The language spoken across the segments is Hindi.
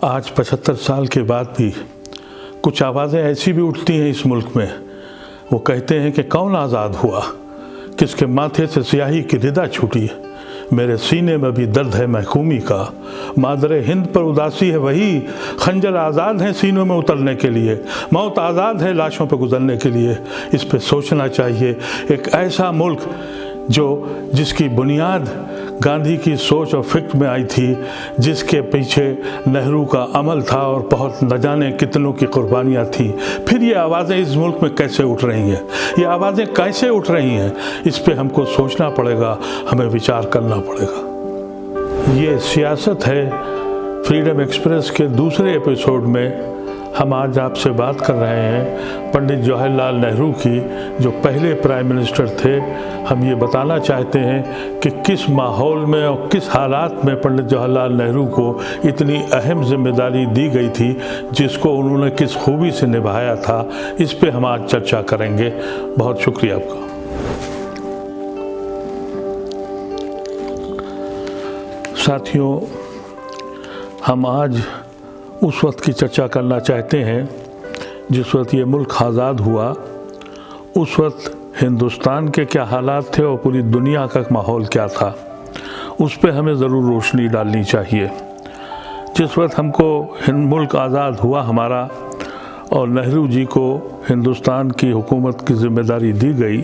आज 75 साल के बाद भी कुछ आवाज़ें ऐसी भी उठती हैं इस मुल्क में। वो कहते हैं कि कौन आज़ाद हुआ, किसके माथे से स्याही की रिदा छूटी, मेरे सीने में भी दर्द है महकूमी का, मादरे हिंद पर उदासी है वही, खंजर आज़ाद हैं सीनों में उतरने के लिए, मौत आज़ाद है लाशों पर गुजरने के लिए। इस पे सोचना चाहिए। एक ऐसा मुल्क जिसकी बुनियाद गांधी की सोच और फिक्र में आई थी, जिसके पीछे नेहरू का अमल था और बहुत न जाने कितनों की कुर्बानियाँ थीं, फिर ये आवाज़ें इस मुल्क में कैसे उठ रही हैं, ये आवाज़ें कैसे उठ रही हैं, इस पे हमको सोचना पड़ेगा, हमें विचार करना पड़ेगा। ये सियासत है। फ्रीडम एक्सप्रेस के दूसरे एपिसोड में हम आज आपसे बात कर रहे हैं पंडित जवाहरलाल नेहरू की, जो पहले प्राइम मिनिस्टर थे। हम ये बताना चाहते हैं कि किस माहौल में और किस हालात में पंडित जवाहरलाल नेहरू को इतनी अहम जिम्मेदारी दी गई थी, जिसको उन्होंने किस खूबी से निभाया था। इस पे हम आज चर्चा करेंगे। बहुत शुक्रिया आपका। साथियों, हम आज उस वक्त की चर्चा करना चाहते हैं जिस वक्त ये मुल्क आज़ाद हुआ। उस वक्त हिंदुस्तान के क्या हालात थे और पूरी दुनिया का माहौल क्या था, उस पर हमें ज़रूर रोशनी डालनी चाहिए। जिस वक्त हमको मुल्क आज़ाद हुआ हमारा और नेहरू जी को हिंदुस्तान की हुकूमत की ज़िम्मेदारी दी गई,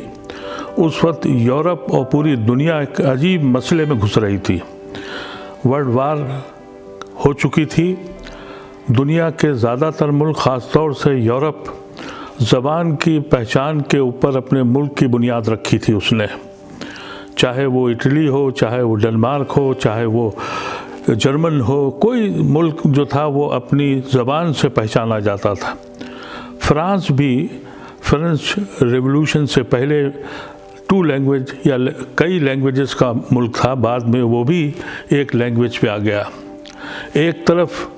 उस वक्त यूरोप और पूरी दुनिया एक अजीब मसले में घुस रही थी। वर्ल्ड वार हो चुकी थी। दुनिया के ज़्यादातर मुल्क, ख़ास तौर से यूरोप, ज़बान की पहचान के ऊपर अपने मुल्क की बुनियाद रखी थी उसने। चाहे वो इटली हो, चाहे वो डेनमार्क हो, चाहे वो जर्मन हो, कोई मुल्क जो था वो अपनी ज़बान से पहचाना जाता था। फ्रांस भी फ्रेंच रेवोल्यूशन से पहले 2 लैंग्वेज या कई लैंग्वेजेस का मुल्क था, बाद में वो भी एक लैंग्वेज पे आ गया। एक तरफ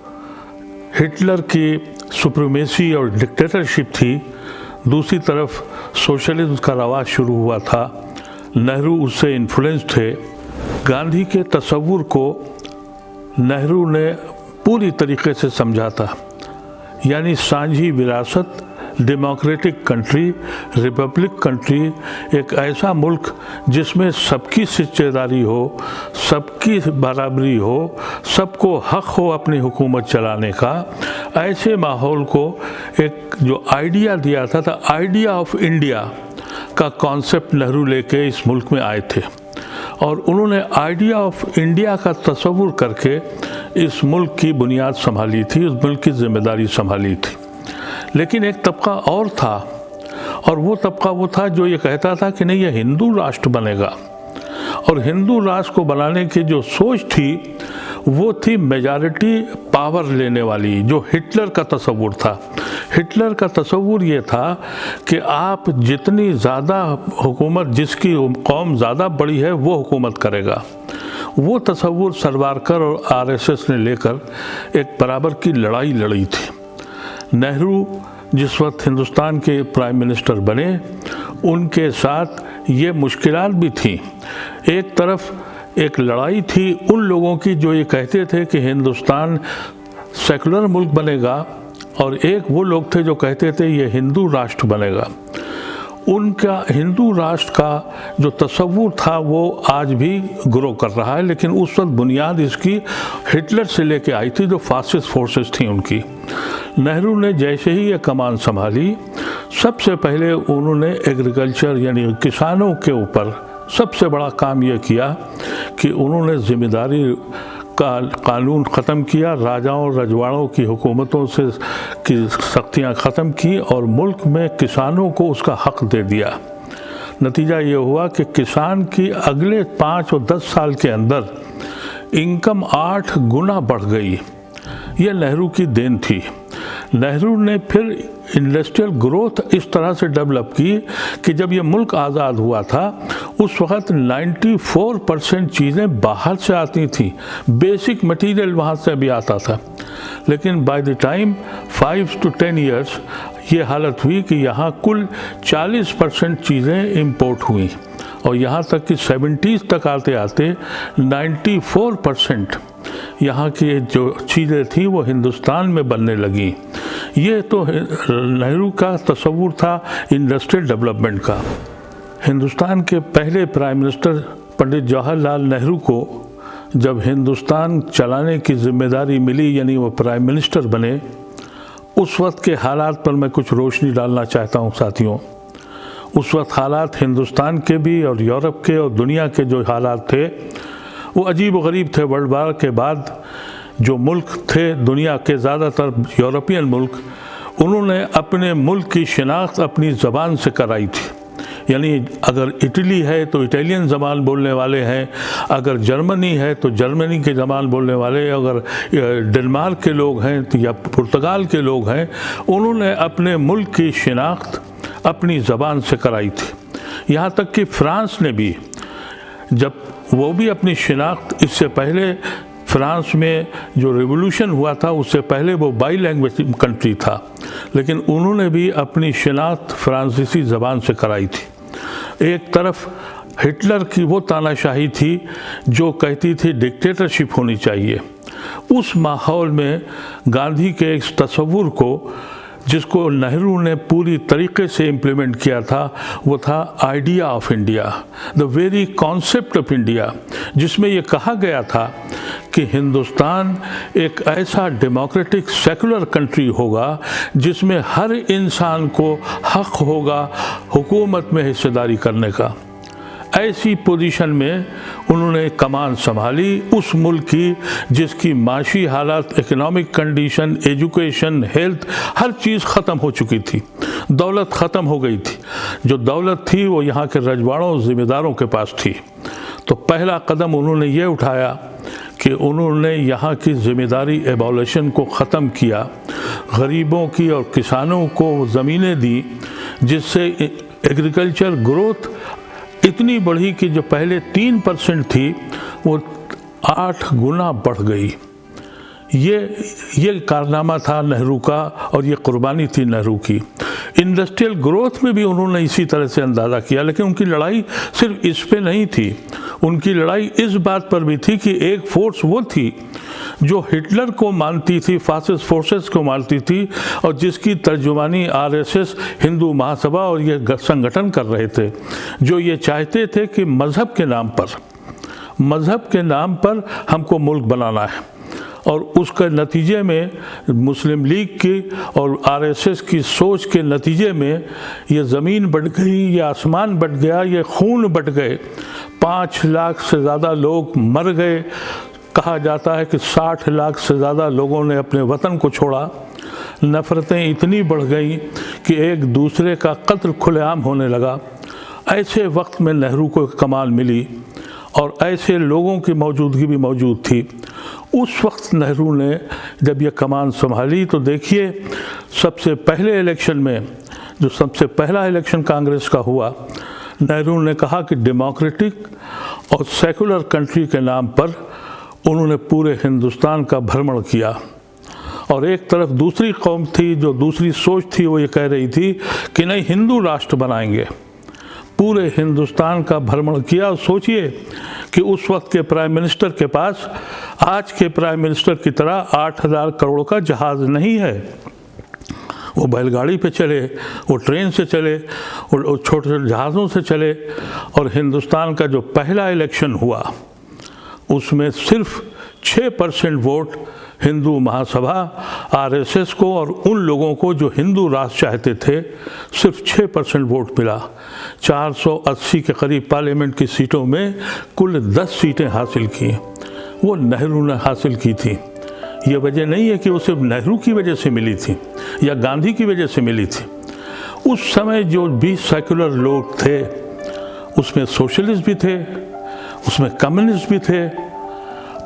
हिटलर की सुप्रीमेसी और डिक्टेटरशिप थी, दूसरी तरफ सोशलिज्म का रवाज शुरू हुआ था। नेहरू उससे इन्फ्लुएंस थे। गांधी के तसव्वुर को नेहरू ने पूरी तरीके से समझा था, यानी साझी विरासत, डेमोक्रेटिक कंट्री, रिपब्लिक कंट्री, एक ऐसा मुल्क जिसमें सबकी हिस्सेदारी हो, सबकी बराबरी हो, सबको हक हो अपनी हुकूमत चलाने का। ऐसे माहौल को एक जो आइडिया दिया था आइडिया ऑफ इंडिया का कॉन्सेप्ट नेहरू लेके इस मुल्क में आए थे और उन्होंने आइडिया ऑफ इंडिया का तस्वुर करके इस मुल्क की बुनियाद संभाली थी, उस मुल्क की जिम्मेदारी संभाली थी। लेकिन एक तबका और था, और वो तबका वो था जो ये कहता था कि नहीं, ये हिंदू राष्ट्र बनेगा। और हिंदू राष्ट्र को बनाने की जो सोच थी वो थी मेजॉरिटी पावर लेने वाली, जो हिटलर का तस्वुर था। हिटलर का तस्वुर ये था कि आप जितनी ज़्यादा हुकूमत, जिसकी कौम ज़्यादा बड़ी है वो हुकूमत करेगा। वो तस्वुर सरवारकर और आरएसएस ने लेकर एक बराबर की लड़ाई लड़ी थी। नेहरू जिस वक्त हिंदुस्तान के प्राइम मिनिस्टर बने, उनके साथ ये मुश्किलात भी थी। एक तरफ एक लड़ाई थी उन लोगों की जो ये कहते थे कि हिंदुस्तान सेकुलर मुल्क बनेगा, और एक वो लोग थे जो कहते थे ये हिंदू राष्ट्र बनेगा। उनका हिंदू राष्ट्र का जो तस्वुर था वो आज भी ग्रो कर रहा है, लेकिन उस वक्त बुनियाद इसकी हिटलर से लेके आई थी, जो फासिस्ट फोर्सेस थी उनकी। नेहरू ने जैसे ही ये कमान संभाली, सबसे पहले उन्होंने एग्रीकल्चर यानी किसानों के ऊपर सबसे बड़ा काम ये किया कि उन्होंने ज़िम्मेदारी का कानून ख़त्म किया, राजाओं रजवाड़ों की हुकूमतों से की सख्तियाँ ख़त्म की और मुल्क में किसानों को उसका हक़ दे दिया। नतीजा ये हुआ कि किसान की अगले 5 और 10 साल के अंदर इनकम 8 गुना बढ़ गई। ये नेहरू की देन थी। नेहरू ने फिर इंडस्ट्रियल ग्रोथ इस तरह से डेवलप की कि जब ये मुल्क आज़ाद हुआ था उस वक़्त 94% चीज़ें बाहर से आती थी, बेसिक मटेरियल वहाँ से भी आता था। लेकिन by the time 5 to 10 years ये हालत हुई कि यहाँ कुल 40% चीज़ें इंपोर्ट हुई और यहाँ तक कि 70s तक आते आते 94% यहाँ की जो चीज़ें थी वो हिंदुस्तान में बनने लगी। ये तो नेहरू का तस्वुर था इंडस्ट्रियल डेवलपमेंट का। हिंदुस्तान के पहले प्राइम मिनिस्टर पंडित जवाहरलाल नेहरू को जब हिंदुस्तान चलाने की जिम्मेदारी मिली, यानी वो प्राइम मिनिस्टर बने, उस वक्त के हालात पर मैं कुछ रोशनी डालना चाहता हूँ साथियों। उस वक्त हालात हिंदुस्तान के भी और यूरोप के और दुनिया के जो हालात थे वो अजीब व गरीब थे। वर्ल्ड वार के बाद जो मुल्क थे दुनिया के ज़्यादातर यूरोपियन मुल्क, उन्होंने अपने मुल्क की शिनाख्त अपनी ज़बान से कराई थी। यानी अगर इटली है तो इटालियन ज़बान बोलने वाले हैं, अगर जर्मनी है तो जर्मनी के ज़बान बोलने वाले, अगर डेनमार्क के लोग हैं तो या पुर्तगाल के लोग हैं, उन्होंने अपने मुल्क की शिनाख्त अपनी ज़बान से कराई थी। यहाँ तक कि फ्रांस ने भी, जब वो भी अपनी शिनाख्त, इससे पहले फ्रांस में जो रिवॉल्यूशन हुआ था उससे पहले वो बाई लैंग्वेज कंट्री था, लेकिन उन्होंने भी अपनी शिनाख्त फ्रांसीसी ज़बान से कराई थी। एक तरफ हिटलर की वो तानाशाही थी जो कहती थी डिक्टेटरशिप होनी चाहिए। उस माहौल में गांधी के इस तस्वुर को, जिसको नेहरू ने पूरी तरीके से इम्प्लीमेंट किया था, वो था idea of India, the very concept of India, जिसमें ये कहा गया था कि हिंदुस्तान एक ऐसा डेमोक्रेटिक सेकुलर कंट्री होगा जिसमें हर इंसान को हक होगा हुकूमत में हिस्सेदारी करने का। ऐसी पोजीशन में उन्होंने कमान संभाली उस मुल्क की जिसकी माशी हालात, इकोनॉमिक कंडीशन, एजुकेशन, हेल्थ, हर चीज़ ख़त्म हो चुकी थी। दौलत ख़त्म हो गई थी। जो दौलत थी वो यहाँ के रजवाड़ों, ज़िम्मेदारों के पास थी। तो पहला कदम उन्होंने ये उठाया कि उन्होंने यहाँ की ज़िम्मेदारी एबॉलिशन को ख़त्म किया, गरीबों की और किसानों को ज़मीनें दी, जिससे एग्रीकल्चर ग्रोथ इतनी बढ़ी कि जो पहले 3% थी वो 8 गुना बढ़ गई। ये कारनामा था नेहरू का और ये कुर्बानी थी नेहरू की। इंडस्ट्रियल ग्रोथ में भी उन्होंने इसी तरह से अंदाज़ा किया, लेकिन उनकी लड़ाई सिर्फ इस पे नहीं थी। उनकी लड़ाई इस बात पर भी थी कि एक फोर्स वो थी जो हिटलर को मानती थी, फासिस्ट फोर्सेस को मानती थी, और जिसकी तर्जुमानी आरएसएस, हिंदू महासभा और ये संगठन कर रहे थे, जो ये चाहते थे कि मज़हब के नाम पर हमको मुल्क बनाना है। और उसके नतीजे में मुस्लिम लीग की और आरएसएस की सोच के नतीजे में ये ज़मीन बट गई, ये आसमान बट गया, ये खून बट गए। 5 लाख से ज़्यादा लोग मर गए। कहा जाता है कि 60 लाख से ज़्यादा लोगों ने अपने वतन को छोड़ा। नफ़रतें इतनी बढ़ गई कि एक दूसरे का कत्ल खुलेआम होने लगा। ऐसे वक्त में नेहरू को कमान मिली और ऐसे लोगों की मौजूदगी भी मौजूद थी। उस वक्त नेहरू ने जब ये कमान संभाली तो देखिए, सबसे पहले इलेक्शन में, जो सबसे पहला इलेक्शन कांग्रेस का हुआ, नेहरू ने कहा कि डेमोक्रेटिक और सेकुलर कंट्री के नाम पर उन्होंने पूरे हिंदुस्तान का भ्रमण किया। और एक तरफ दूसरी कौम थी, जो दूसरी सोच थी, वो ये कह रही थी कि नहीं, हिंदू राष्ट्र बनाएंगे। पूरे हिंदुस्तान का भ्रमण किया। और सोचिए कि उस वक्त के प्राइम मिनिस्टर के पास आज के प्राइम मिनिस्टर की तरह 8,000 करोड़ का जहाज़ नहीं है। वो बैलगाड़ी पे चले, वो ट्रेन से चले, वो छोटे छोटे जहाज़ों से चले। और हिंदुस्तान का जो पहला इलेक्शन हुआ उसमें सिर्फ 6% वोट हिंदू महासभा, आरएसएस को और उन लोगों को जो हिंदू राष्ट्र चाहते थे, सिर्फ 6% वोट मिला। 480 के करीब पार्लियामेंट की सीटों में कुल 10 सीटें हासिल की, वो नेहरू ने हासिल की थी। ये वजह नहीं है कि वो सिर्फ नेहरू की वजह से मिली थी या गांधी की वजह से मिली थी। उस समय जो भी सेकुलर लोग थे, उसमें सोशलिस्ट भी थे, उसमें कम्युनिस्ट भी थे,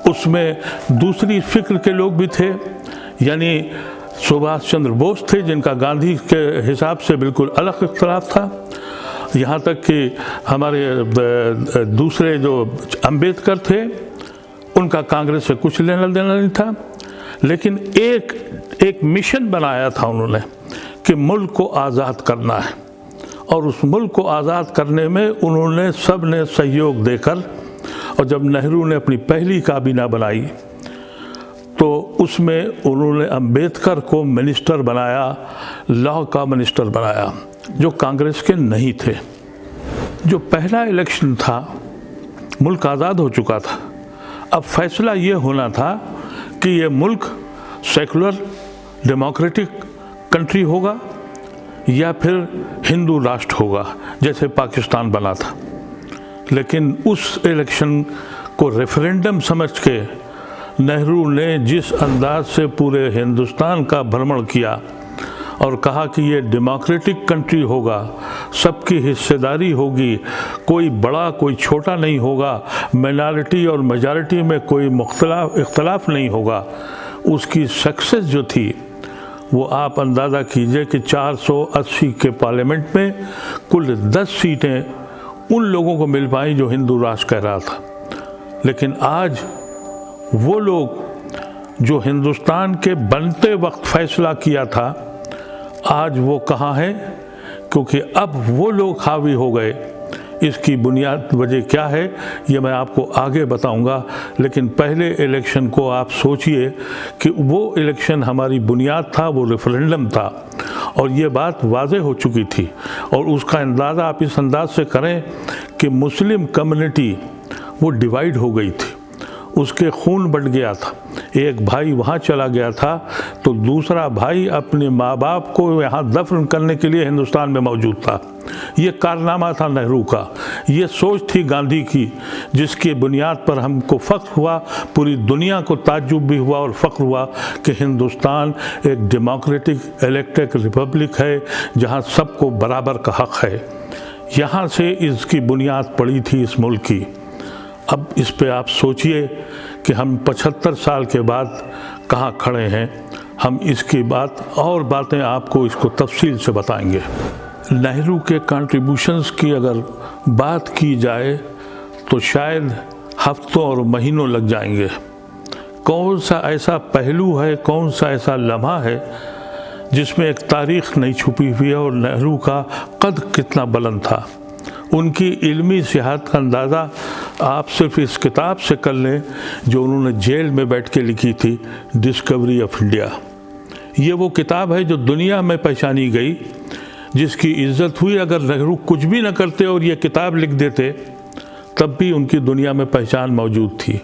उसमें दूसरी फिक्र के लोग भी थे। यानी सुभाष चंद्र बोस थे, जिनका गांधी के हिसाब से बिल्कुल अलग इख्तिलाफ था। यहाँ तक कि हमारे दूसरे जो अम्बेडकर थे, उनका कांग्रेस से कुछ लेना देना नहीं था। लेकिन एक मिशन बनाया था उन्होंने कि मुल्क को आज़ाद करना है। और उस मुल्क को आज़ाद करने में उन्होंने सब ने सहयोग देकर, और जब नेहरू ने अपनी पहली काबीना बनाई तो उसमें उन्होंने अंबेडकर को मिनिस्टर बनाया, लॉ का मिनिस्टर बनाया, जो कांग्रेस के नहीं थे। जो पहला इलेक्शन था, मुल्क आज़ाद हो चुका था। अब फैसला ये होना था कि ये मुल्क सेकुलर डेमोक्रेटिक कंट्री होगा या फिर हिंदू राष्ट्र होगा, जैसे पाकिस्तान बना था। लेकिन उस इलेक्शन को रेफरेंडम समझ के नेहरू ने जिस अंदाज से पूरे हिंदुस्तान का भ्रमण किया और कहा कि ये डेमोक्रेटिक कंट्री होगा, सबकी हिस्सेदारी होगी, कोई बड़ा कोई छोटा नहीं होगा, माइनॉरिटी और मेजॉरिटी में कोई इख्तलाफ नहीं होगा, उसकी सक्सेस जो थी वो आप अंदाज़ा कीजिए कि 480 के पार्लियामेंट में कुल 10 सीटें उन लोगों को मिल पाई जो हिंदू राष्ट्र कह रहा था। लेकिन आज वो लोग जो हिंदुस्तान के बनते वक्त फैसला किया था, आज वो कहाँ हैं? क्योंकि अब वो लोग हावी हो गए। इसकी बुनियाद वजह क्या है ये मैं आपको आगे बताऊंगा, लेकिन पहले इलेक्शन को आप सोचिए कि वो इलेक्शन हमारी बुनियाद था, वो रेफरेंडम था और ये बात वाज़े हो चुकी थी। और उसका अंदाज़ा आप इस अंदाज से करें कि मुस्लिम कम्युनिटी वो डिवाइड हो गई थी, उसके खून बढ़ गया था। एक भाई वहाँ चला गया था तो दूसरा भाई अपने माँ बाप को यहाँ दफन करने के लिए हिंदुस्तान में मौजूद था। ये कारनामा था नेहरू का, ये सोच थी गांधी की, जिसकी बुनियाद पर हमको फ़ख्र हुआ, पूरी दुनिया को ताज्जुब भी हुआ और फ़ख्र हुआ कि हिंदुस्तान एक डेमोक्रेटिक इलेक्टेड रिपब्लिक है जहाँ सबको बराबर का हक़ है। यहाँ से इसकी बुनियाद पड़ी थी इस मुल्क की। अब इस पे आप सोचिए कि हम 75 साल के बाद कहाँ खड़े हैं। हम इसकी बात और बातें आपको इसको तफसील से बताएंगे। नेहरू के कंट्रीब्यूशंस की अगर बात की जाए तो शायद हफ्तों और महीनों लग जाएंगे। कौन सा ऐसा पहलू है, कौन सा ऐसा लम्हा है जिसमें एक तारीख़ नहीं छुपी हुई है और नेहरू का कद कितना बुलंद था। उनकी इल्मी सियाहत का अंदाज़ा आप सिर्फ इस किताब से कर लें जो उन्होंने जेल में बैठ के लिखी थी, डिस्कवरी ऑफ इंडिया। ये वो किताब है जो दुनिया में पहचानी गई, जिसकी इज्जत हुई। अगर नेहरू कुछ भी न करते और ये किताब लिख देते तब भी उनकी दुनिया में पहचान मौजूद थी।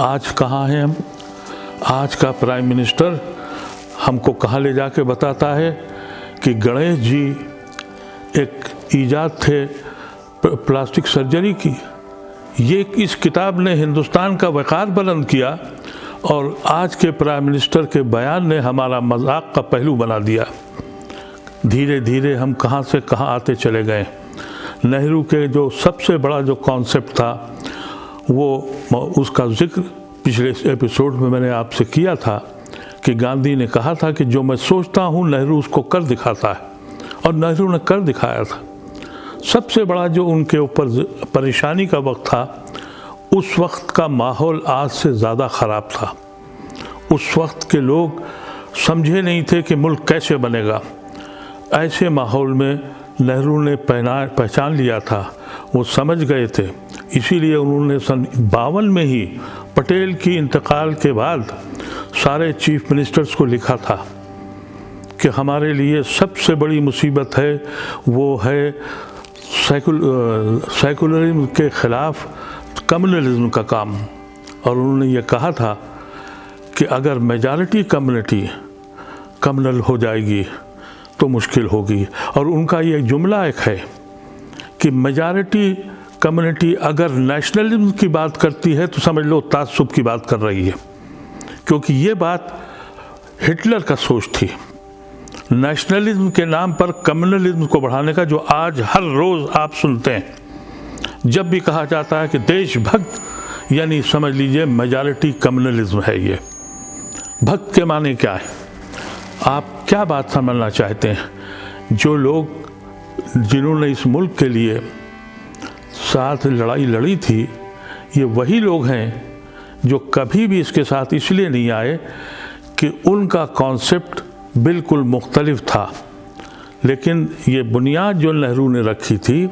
आज कहाँ हैं हम? आज का प्राइम मिनिस्टर हमको कहाँ ले जाके बताता है कि गणेश जी एक ईजाद थे प्लास्टिक सर्जरी की। ये इस किताब ने हिंदुस्तान का वक़ार बुलंद किया और आज के प्राइम मिनिस्टर के बयान ने हमारा मजाक का पहलू बना दिया। धीरे धीरे हम कहाँ से कहाँ आते चले गए। नेहरू के जो सबसे बड़ा जो कॉन्सेप्ट था वो उसका जिक्र पिछले एपिसोड में मैंने आपसे किया था कि गांधी ने कहा था कि जो मैं सोचता हूँ नेहरू उसको कर दिखाता है, और नेहरू ने कर दिखाया था। सबसे बड़ा जो उनके ऊपर परेशानी का वक्त था, उस वक्त का माहौल आज से ज़्यादा ख़राब था। उस वक्त के लोग समझे नहीं थे कि मुल्क कैसे बनेगा। ऐसे माहौल में नेहरू ने पहचान लिया था, वो समझ गए थे। इसीलिए उन्होंने सन 52 में ही पटेल की इंतकाल के बाद सारे चीफ मिनिस्टर्स को लिखा था कि हमारे लिए सबसे बड़ी मुसीबत है वो है सेकुलरिज्म के ख़िलाफ़ कम्युनलिज्म का काम। और उन्होंने ये कहा था कि अगर मेजॉरिटी कम्युनिटी कम्युनल हो जाएगी तो मुश्किल होगी। और उनका ये जुमला एक है कि मेजॉरिटी कम्युनिटी अगर नेशनलिज्म की बात करती है तो समझ लो तासुब की बात कर रही है, क्योंकि ये बात हिटलर का सोच थी। नेशनलिज्म के नाम पर कम्युनलिज्म को बढ़ाने का, जो आज हर रोज़ आप सुनते हैं। जब भी कहा जाता है कि देशभक्त, यानी समझ लीजिए मेजॉरिटी कम्युनलिज्म है। ये भक्त के माने क्या है? आप क्या बात समझना चाहते हैं? जो लोग जिन्होंने इस मुल्क के लिए साथ लड़ाई लड़ी थी, ये वही लोग हैं जो कभी भी इसके साथ इसलिए नहीं आए कि उनका कॉन्सेप्ट बिल्कुल मुख्तलिफ था। लेकिन ये बुनियाद जो नेहरू ने रखी थी,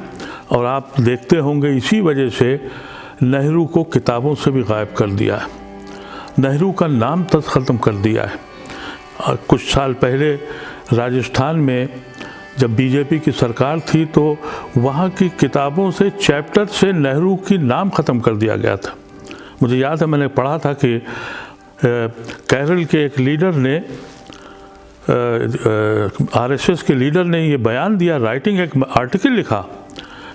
और आप देखते होंगे इसी वजह से नेहरू को किताबों से भी गायब कर दिया। नेहरू का नाम तक ख़त्म कर दिया है। कुछ साल पहले राजस्थान में जब बीजेपी की सरकार थी तो वहाँ की किताबों से चैप्टर से नेहरू की नाम ख़त्म कर दिया गया था। मुझे याद है मैंने पढ़ा था कि केरल के एक लीडर ने आरएसएस के लीडर ने ये बयान दिया, राइटिंग एक आर्टिकल लिखा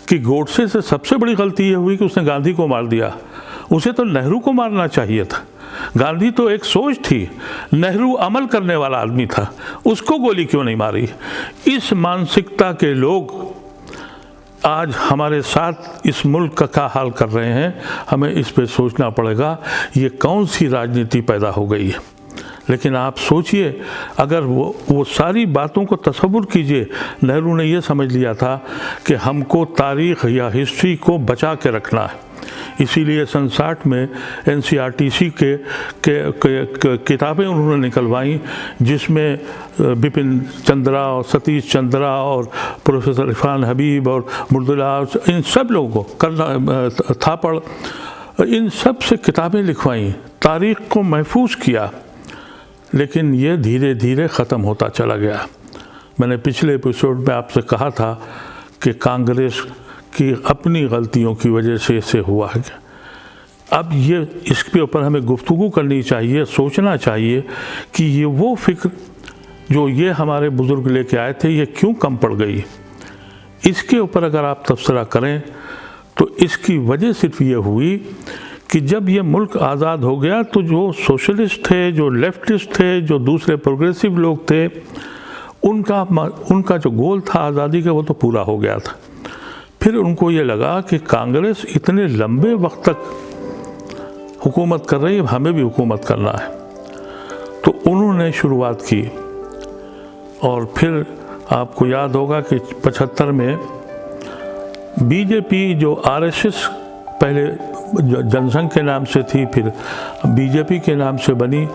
कि गोडसे से सबसे बड़ी गलती ये हुई कि उसने गांधी को मार दिया। उसे तो नेहरू को मारना चाहिए था। गांधी तो एक सोच थी, नेहरू अमल करने वाला आदमी था, उसको गोली क्यों नहीं मारी। इस मानसिकता के लोग आज हमारे साथ इस मुल्क का क्या हाल कर रहे हैं, हमें इस पे सोचना पड़ेगा ये कौन सी राजनीति पैदा हो गई है। लेकिन आप सोचिए, अगर वो सारी बातों को तसव्वुर कीजिए। नेहरू ने ये समझ लिया था कि हमको तारीख़ या हिस्ट्री को बचा के रखना है, इसीलिए सन 60 में NCRTC के किताबें उन्होंने निकलवाई, जिसमें बिपिन चंद्रा और सतीश चंद्रा और प्रोफेसर इरफान हबीब और मुर्तज़ा, इन सब लोगों को करना थापड़, इन सब से किताबें लिखवाई, तारीख़ को महफूज किया। लेकिन ये धीरे धीरे ख़त्म होता चला गया। मैंने पिछले एपिसोड में आपसे कहा था कि कांग्रेस की अपनी गलतियों की वजह से इसे हुआ है। अब ये इसके ऊपर हमें गुफ्तगू करनी चाहिए, सोचना चाहिए कि ये वो फ़िक्र जो ये हमारे बुज़ुर्ग लेके आए थे ये क्यों कम पड़ गई। इसके ऊपर अगर आप तबसरा करें तो इसकी वजह सिर्फ ये हुई कि जब ये मुल्क आज़ाद हो गया तो जो सोशलिस्ट थे, जो लेफ्टिस्ट थे, जो दूसरे प्रोग्रेसिव लोग थे, उनका जो गोल था आज़ादी का वो तो पूरा हो गया था। फिर उनको ये लगा कि कांग्रेस इतने लंबे वक्त तक हुकूमत कर रही है, हमें भी हुकूमत करना है, तो उन्होंने शुरुआत की। और फिर आपको याद होगा कि 75 में बीजेपी जो आरएसएस पहले जनसंघ के नाम से थी, फिर बीजेपी के नाम से बनी,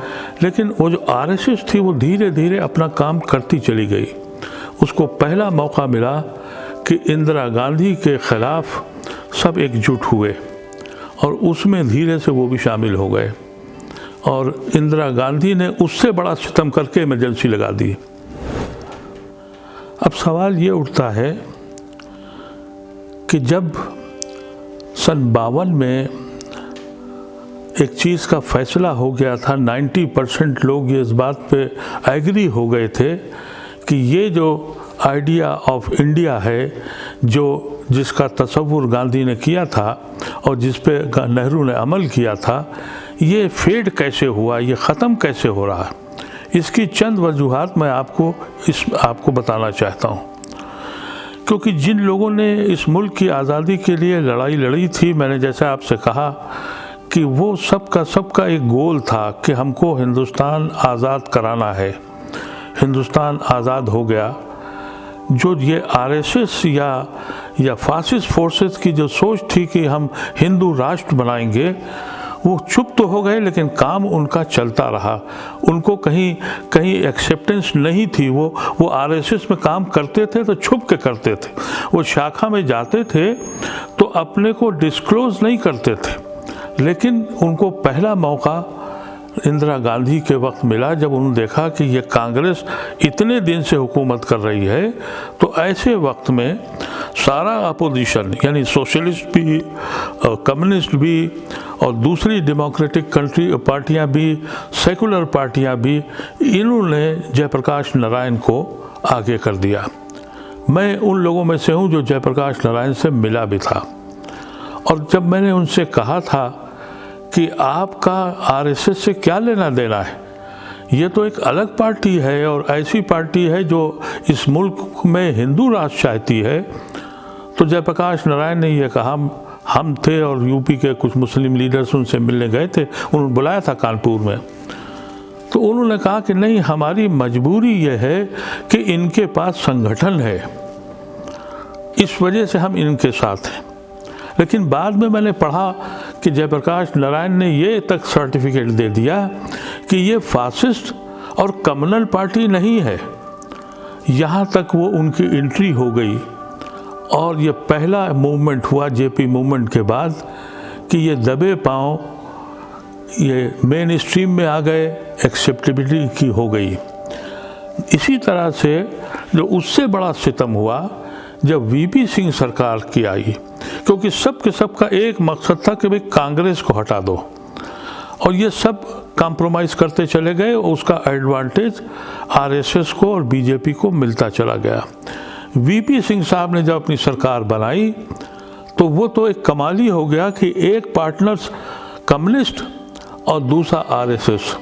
लेकिन वो जो आरएसएस थी वो धीरे धीरे अपना काम करती चली गई। उसको पहला मौका मिला कि इंदिरा गांधी के ख़िलाफ़ सब एकजुट हुए और उसमें धीरे से वो भी शामिल हो गए, और इंदिरा गांधी ने उससे बड़ा सितम करके इमरजेंसी लगा दी। अब सवाल ये उठता है कि जब सन 52 में एक चीज़ का फ़ैसला हो गया था, 90% लोग ये इस बात पे एग्री हो गए थे कि ये जो आइडिया ऑफ इंडिया है, जिसका तसव्वुर गांधी ने किया था और जिस पे नेहरू ने अमल किया था, ये फेड कैसे हुआ, ये ख़त्म कैसे हो रहा है। इसकी चंद वजूहात मैं आपको बताना चाहता हूँ, क्योंकि जिन लोगों ने इस मुल्क की आज़ादी के लिए लड़ाई लड़ी थी, मैंने जैसा आपसे कहा कि वो सबका एक गोल था कि हमको हिंदुस्तान आज़ाद कराना है। हिंदुस्तान आज़ाद हो गया। जो ये आरएसएस या फासिस्ट फोर्सेस की जो सोच थी कि हम हिंदू राष्ट्र बनाएंगे, वो चुप तो हो गए, लेकिन काम उनका चलता रहा। उनको कहीं एक्सेप्टेंस नहीं थी। वो आरएसएस में काम करते थे तो छुप के करते थे। वो शाखा में जाते थे तो अपने को डिस्क्लोज नहीं करते थे। लेकिन उनको पहला मौका इंदिरा गांधी के वक्त मिला, जब उन्होंने देखा कि ये कांग्रेस इतने दिन से हुकूमत कर रही है, तो ऐसे वक्त में सारा अपोजिशन यानी सोशलिस्ट भी, कम्युनिस्ट भी और दूसरी डेमोक्रेटिक पार्टियां भी, सेकुलर पार्टियां भी, इन्होंने जयप्रकाश नारायण को आगे कर दिया। मैं उन लोगों में से हूँ जो जयप्रकाश नारायण से मिला भी था, और जब मैंने उनसे कहा था कि आपका आरएसएस से क्या लेना देना है, ये तो एक अलग पार्टी है और ऐसी पार्टी है जो इस मुल्क में हिंदू राष्ट्र चाहती है, तो जयप्रकाश नारायण ने ये कहा, हम थे और यूपी के कुछ मुस्लिम लीडर्स उनसे मिलने गए थे, उन्होंने बुलाया था कानपुर में, तो उन्होंने कहा कि नहीं, हमारी मजबूरी ये है कि इनके पास संगठन है, इस वजह से हम इनके साथ हैं। लेकिन बाद में मैंने पढ़ा कि जयप्रकाश नारायण ने ये तक सर्टिफिकेट दे दिया कि ये फासिस्ट और कम्युनल पार्टी नहीं है। यहाँ तक वो उनकी एंट्री हो गई, और ये पहला मूवमेंट हुआ जेपी मूवमेंट के बाद कि ये दबे पांव ये मेन स्ट्रीम में आ गए, एक्सेप्टेबिलिटी की हो गई। इसी तरह से जो उससे बड़ा सितम हुआ जब वीपी सिंह सरकार की आई, क्योंकि सब के सब का एक मकसद था कि भाई कांग्रेस को हटा दो, और ये सब कॉम्प्रोमाइज़ करते चले गए। उसका एडवांटेज आरएसएस को और बीजेपी को मिलता चला गया। वीपी सिंह साहब ने जब अपनी सरकार बनाई तो वो तो एक कमाल ही हो गया कि एक पार्टनर कम्युनिस्ट और दूसरा आरएसएस,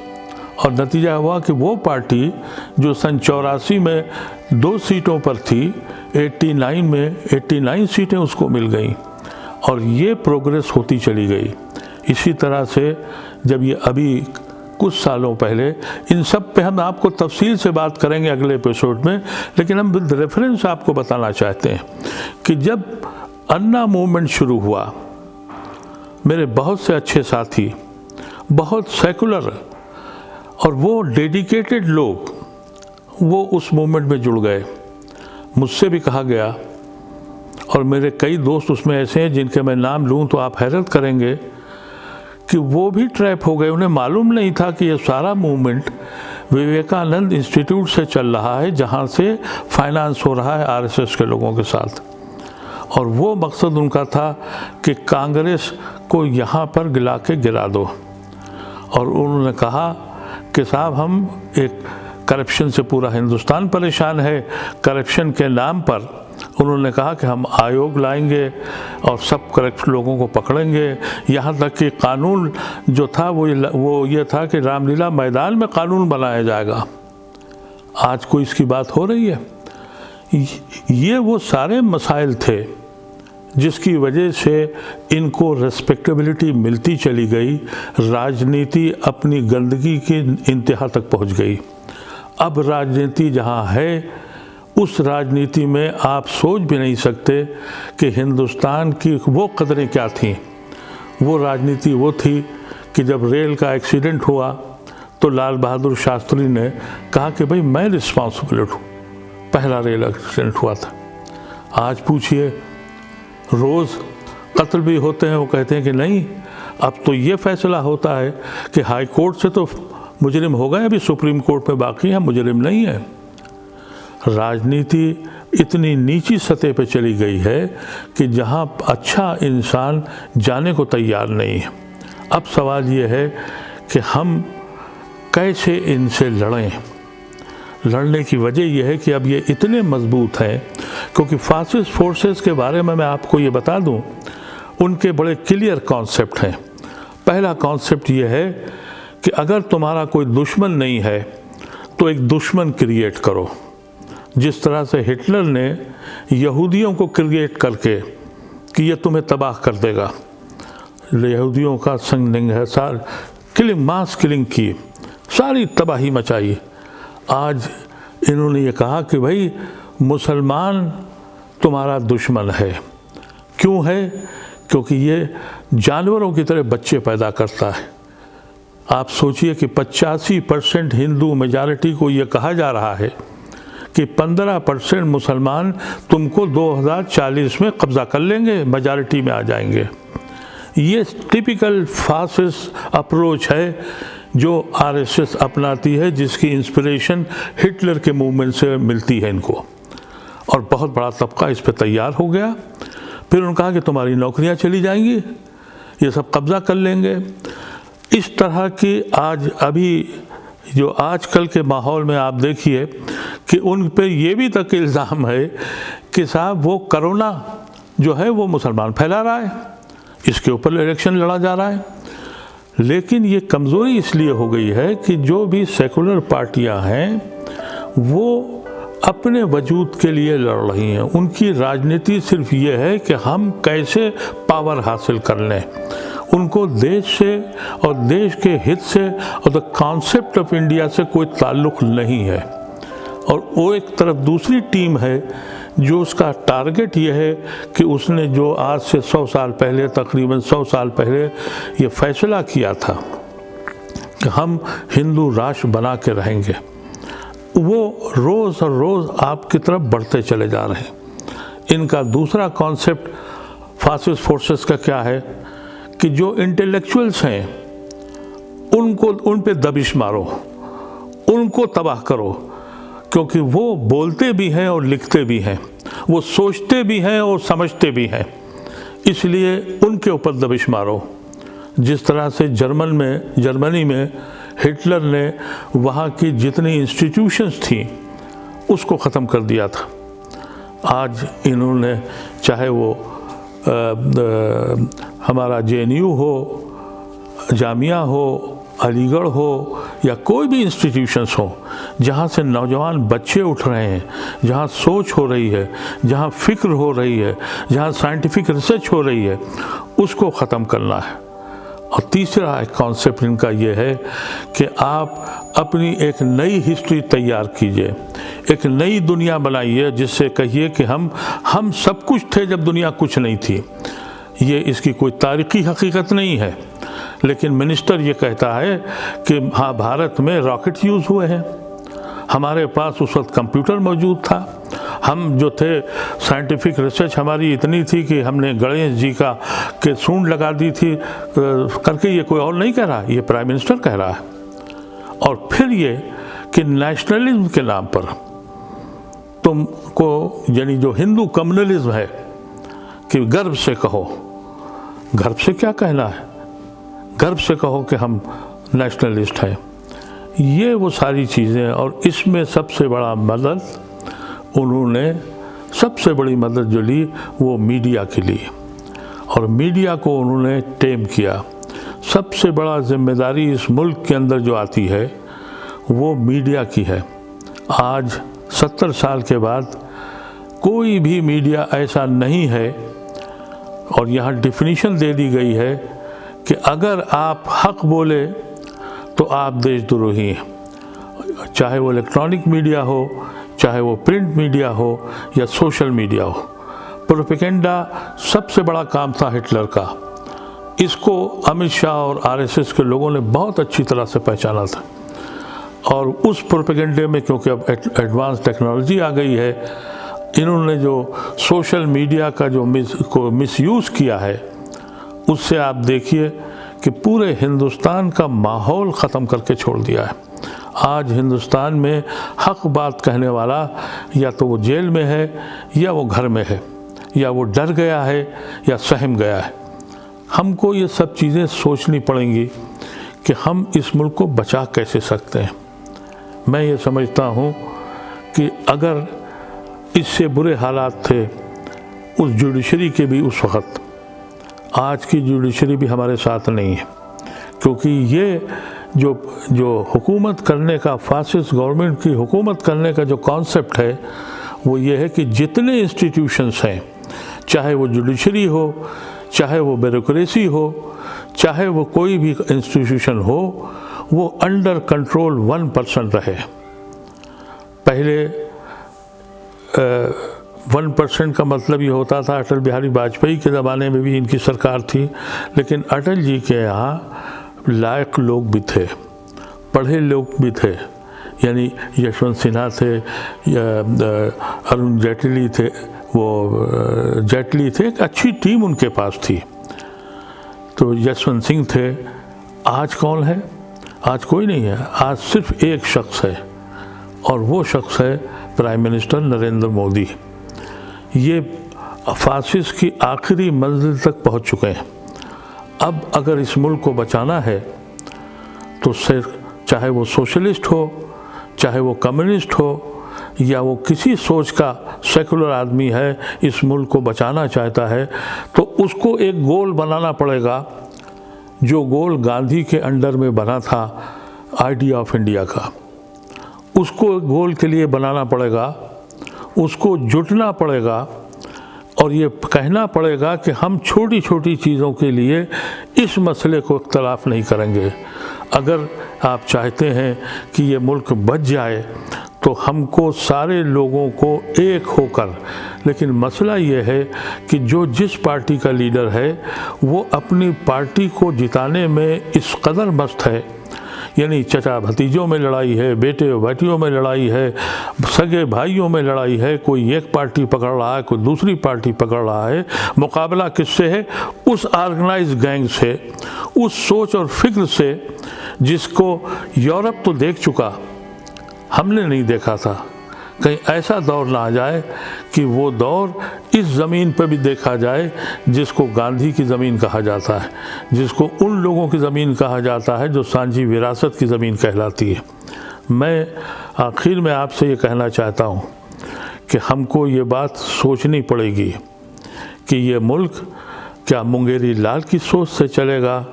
और नतीजा हुआ कि वो पार्टी जो सन 84 में 2 सीटों पर थी, 89 में 89 सीटें उसको मिल गईं, और ये प्रोग्रेस होती चली गई। इसी तरह से जब ये अभी कुछ सालों पहले, इन सब पे हम आपको तफसील से बात करेंगे अगले एपिसोड में, लेकिन हम विद रेफरेंस आपको बताना चाहते हैं कि जब अन्ना मूवमेंट शुरू हुआ, मेरे बहुत से अच्छे साथी, बहुत सेकुलर और वो डेडिकेटेड लोग, वो उस मूवमेंट में जुड़ गए। मुझसे भी कहा गया, और मेरे कई दोस्त उसमें ऐसे हैं जिनके मैं नाम लूँ तो आप हैरत करेंगे कि वो भी ट्रैप हो गए। उन्हें मालूम नहीं था कि ये सारा मूवमेंट विवेकानंद इंस्टीट्यूट से चल रहा है, जहाँ से फाइनेंस हो रहा है आरएसएस के लोगों के साथ, और वो मकसद उनका था कि कांग्रेस को यहाँ पर गिला के गिरा दो। और उन्होंने कहा कि साहब, हम एक करप्शन से पूरा हिंदुस्तान परेशान है, करप्शन के नाम पर उन्होंने कहा कि हम आयोग लाएंगे और सब करप्ट लोगों को पकड़ेंगे। यहाँ तक कि कानून जो था वो ये था कि रामलीला मैदान में कानून बनाया जाएगा। आज कोई इसकी बात हो रही है? ये वो सारे मसाइल थे जिसकी वजह से इनको रेस्पेक्टेबिलिटी मिलती चली गई, राजनीति अपनी गंदगी की इंतहा तक पहुंच गई। अब राजनीति जहां है, उस राजनीति में आप सोच भी नहीं सकते कि हिंदुस्तान की वो कदरें क्या थीं। वो राजनीति वो थी कि जब रेल का एक्सीडेंट हुआ तो लाल बहादुर शास्त्री ने कहा कि भाई मैं रिस्पॉन्सिबल हूँ, पहला रेल एक्सीडेंट हुआ था। आज पूछिए, रोज़ कत्ल भी होते हैं, वो कहते हैं कि नहीं, अब तो ये फैसला होता है कि हाई कोर्ट से तो मुजरिम हो गए, अभी सुप्रीम कोर्ट में बाकी है, मुजरिम नहीं है। राजनीति इतनी नीची सतह पे चली गई है कि जहाँ अच्छा इंसान जाने को तैयार नहीं है। अब सवाल ये है कि हम कैसे इनसे लड़ें। लड़ने की वजह यह है कि अब ये इतने मजबूत हैं, क्योंकि फासिस्ट फोर्सेस के बारे में मैं आपको ये बता दूं, उनके बड़े क्लियर कॉन्सेप्ट हैं। पहला कॉन्सेप्ट ये है कि अगर तुम्हारा कोई दुश्मन नहीं है तो एक दुश्मन क्रिएट करो। जिस तरह से हिटलर ने यहूदियों को क्रिएट करके कि ये तुम्हें तबाह कर देगा, यहूदियों का संग है, सार किलिंग, मास किलिंग की, सारी तबाही मचाई। आज इन्होंने ये कहा कि भाई मुसलमान तुम्हारा दुश्मन है। क्यों है? क्योंकि ये जानवरों की तरह बच्चे पैदा करता है। आप सोचिए कि 85% हिंदू मेजॉरिटी को ये कहा जा रहा है कि 15% मुसलमान तुमको 2040 में कब्जा कर लेंगे, मेजॉरिटी में आ जाएंगे। ये टिपिकल फासिस्ट अप्रोच है जो आरएसएस अपनाती है, जिसकी इंस्पिरेशन हिटलर के मूवमेंट से मिलती है इनको, और बहुत बड़ा तबका इस पे तैयार हो गया। फिर उन्होंने कहा कि तुम्हारी नौकरियां चली जाएंगी, ये सब कब्जा कर लेंगे। इस तरह की आज अभी जो आजकल के माहौल में आप देखिए कि उन पे ये भी तक इल्ज़ाम है कि साहब वो कोरोना जो है वो मुसलमान फैला रहा है, इसके ऊपर इलेक्शन लड़ा जा रहा है। लेकिन ये कमज़ोरी इसलिए हो गई है कि जो भी सेकुलर पार्टियां हैं वो अपने वजूद के लिए लड़ रही हैं। उनकी राजनीति सिर्फ ये है कि हम कैसे पावर हासिल कर लें। उनको देश से और देश के हित से और द कॉन्सेप्ट ऑफ इंडिया से कोई ताल्लुक़ नहीं है। और वो एक तरफ दूसरी टीम है जो उसका टारगेट ये है कि उसने जो आज से 100 साल पहले, तकरीबन 100 साल पहले ये फैसला किया था कि हम हिंदू राष्ट्र बना के रहेंगे, वो रोज़ और रोज़ आपकी तरफ बढ़ते चले जा रहे हैं। इनका दूसरा कॉन्सेप्ट फासिस्ट फोर्सेस का क्या है कि जो इंटेलेक्चुअल्स हैं उन पे दबिश मारो, उनको तबाह करो, क्योंकि वो बोलते भी हैं और लिखते भी हैं, वो सोचते भी हैं और समझते भी हैं, इसलिए उनके ऊपर दबिश मारो। जिस तरह से जर्मनी में हिटलर ने वहाँ की जितनी इंस्टीट्यूशंस थी उसको ख़त्म कर दिया था, आज इन्होंने चाहे वो हमारा JNU हो, जामिया हो, अलीगढ़ हो या कोई भी इंस्टीट्यूशंस हो जहाँ से नौजवान बच्चे उठ रहे हैं, जहाँ सोच हो रही है, जहाँ फ़िक्र हो रही है, जहाँ साइंटिफिक रिसर्च हो रही है, उसको ख़त्म करना है। और तीसरा एक कॉन्सेप्ट इनका ये है कि आप अपनी एक नई हिस्ट्री तैयार कीजिए, एक नई दुनिया बनाइए, जिससे कहिए कि हम सब कुछ थे जब दुनिया कुछ नहीं थी। ये इसकी कोई तारीख़ी हकीकत नहीं है, लेकिन मिनिस्टर ये कहता है कि हाँ, भारत में रॉकेट यूज़ हुए हैं, हमारे पास उस वक्त कंप्यूटर मौजूद था, हम जो थे साइंटिफिक रिसर्च हमारी इतनी थी कि हमने गणेश जी का के सूंड लगा दी थी करके। ये कोई और नहीं कह रहा, ये प्राइम मिनिस्टर कह रहा है। और फिर ये कि नेशनलिज्म के नाम पर तुमको, यानी जो हिंदू कम्युनलिज्म है, कि गर्व से कहो, गर्व से क्या कहना है, गर्व से कहो कि हम नेशनलिस्ट हैं। ये वो सारी चीज़ें, और इसमें सबसे बड़ा मदद उन्होंने, सबसे बड़ी मदद जो ली वो मीडिया के लिए, और मीडिया को उन्होंने टेम किया। सबसे बड़ा जिम्मेदारी इस मुल्क के अंदर जो आती है वो मीडिया की है। आज 70 साल के बाद कोई भी मीडिया ऐसा नहीं है, और यहाँ डिफिनीशन दे दी गई है कि अगर आप हक बोले तो आप देशद्रोही हैं, चाहे वो इलेक्ट्रॉनिक मीडिया हो, चाहे वो प्रिंट मीडिया हो या सोशल मीडिया हो। प्रोपेगेंडा सबसे बड़ा काम था हिटलर का, इसको अमित शाह और RSS के लोगों ने बहुत अच्छी तरह से पहचाना था। और उस प्रोपेगेंडे में, क्योंकि अब एडवांस टेक्नोलॉजी आ गई है, इन्होंने जो सोशल मीडिया का जो मिसयूज़ किया है, उससे आप देखिए कि पूरे हिंदुस्तान का माहौल ख़त्म करके छोड़ दिया है। आज हिंदुस्तान में हक बात कहने वाला या तो वो जेल में है, या वो घर में है, या वो डर गया है, या सहम गया है। हमको ये सब चीज़ें सोचनी पड़ेंगी कि हम इस मुल्क को बचा कैसे सकते हैं। मैं ये समझता हूँ कि अगर इससे बुरे हालात थे उस जुडिशरी के भी उस वक़्त, आज की जुडिशरी भी हमारे साथ नहीं है, क्योंकि ये जो हुकूमत करने का, फासिस्ट गवर्नमेंट की हुकूमत करने का जो कॉन्सेप्ट है वो ये है कि जितने इंस्टीट्यूशंस हैं, चाहे वो जुडिशरी हो, चाहे वो ब्यूरोक्रेसी हो, चाहे वो कोई भी इंस्टीट्यूशन हो, वो अंडर कंट्रोल 1% रहे। पहले 1% का मतलब ये होता था, अटल बिहारी वाजपेयी के ज़माने में भी इनकी सरकार थी, लेकिन अटल जी के यहाँ लायक लोग भी थे, पढ़े लोग भी थे, यानी यशवंत सिन्हा थे, अरुण जेटली थे, वो जेटली थे, एक अच्छी टीम उनके पास थी। तो यशवंत सिंह थे। आज कौन है? आज कोई नहीं है। आज सिर्फ एक शख्स है, और वो शख्स है प्राइम मिनिस्टर नरेंद्र मोदी। ये फासिस्ट की आखिरी मंजिल तक पहुंच चुके हैं। अब अगर इस मुल्क को बचाना है तो सिर्फ, चाहे वो सोशलिस्ट हो, चाहे वो कम्युनिस्ट हो, या वो किसी सोच का सेकुलर आदमी है, इस मुल्क को बचाना चाहता है, तो उसको एक गोल बनाना पड़ेगा, जो गोल गांधी के अंडर में बना था, आइडिया ऑफ इंडिया का। उसको गोल के लिए बनाना पड़ेगा, उसको जुटना पड़ेगा, और ये कहना पड़ेगा कि हम छोटी छोटी चीज़ों के लिए इस मसले को इख्तलाफ नहीं करेंगे। अगर आप चाहते हैं कि ये मुल्क बच जाए तो हमको सारे लोगों को एक होकर, लेकिन मसला ये है कि जो जिस पार्टी का लीडर है वो अपनी पार्टी को जिताने में इस कदर मस्त है, यानी चचा भतीजों में लड़ाई है, बेटे बेटियों में लड़ाई है, सगे भाइयों में लड़ाई है, कोई एक पार्टी पकड़ रहा है, कोई दूसरी पार्टी पकड़ रहा है। मुकाबला किससे है? उस ऑर्गेनाइज गैंग से, उस सोच और फिक्र से जिसको यूरोप तो देख चुका, हमने नहीं देखा था। कहीं ऐसा दौर ना आ जाए कि वो दौर इस ज़मीन पर भी देखा जाए जिसको गांधी की ज़मीन कहा जाता है, जिसको उन लोगों की ज़मीन कहा जाता है जो सांझी विरासत की ज़मीन कहलाती है। मैं आखिर में आपसे ये कहना चाहता हूँ कि हमको ये बात सोचनी पड़ेगी कि ये मुल्क क्या मुंगेरी लाल की सोच से चलेगा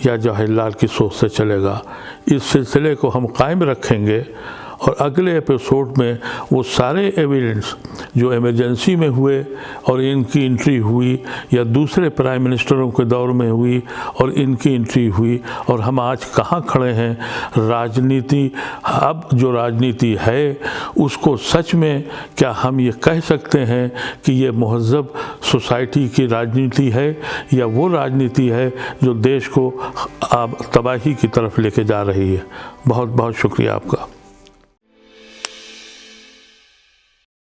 या जवाहरलाल की सोच से चलेगा। इस सिलसिले को हम कायम रखेंगे और अगले एपिसोड में वो सारे एविडेंस जो इमरजेंसी में हुए और इनकी एंट्री हुई या दूसरे प्राइम मिनिस्टरों के दौर में हुई और इनकी एंट्री हुई और हम आज कहाँ खड़े हैं, राजनीति अब जो राजनीति है उसको सच में क्या हम ये कह सकते हैं कि ये महज़ब सोसाइटी की राजनीति है या वो राजनीति है जो देश को अब तबाही की तरफ लेके जा रही है। बहुत बहुत शुक्रिया आपका।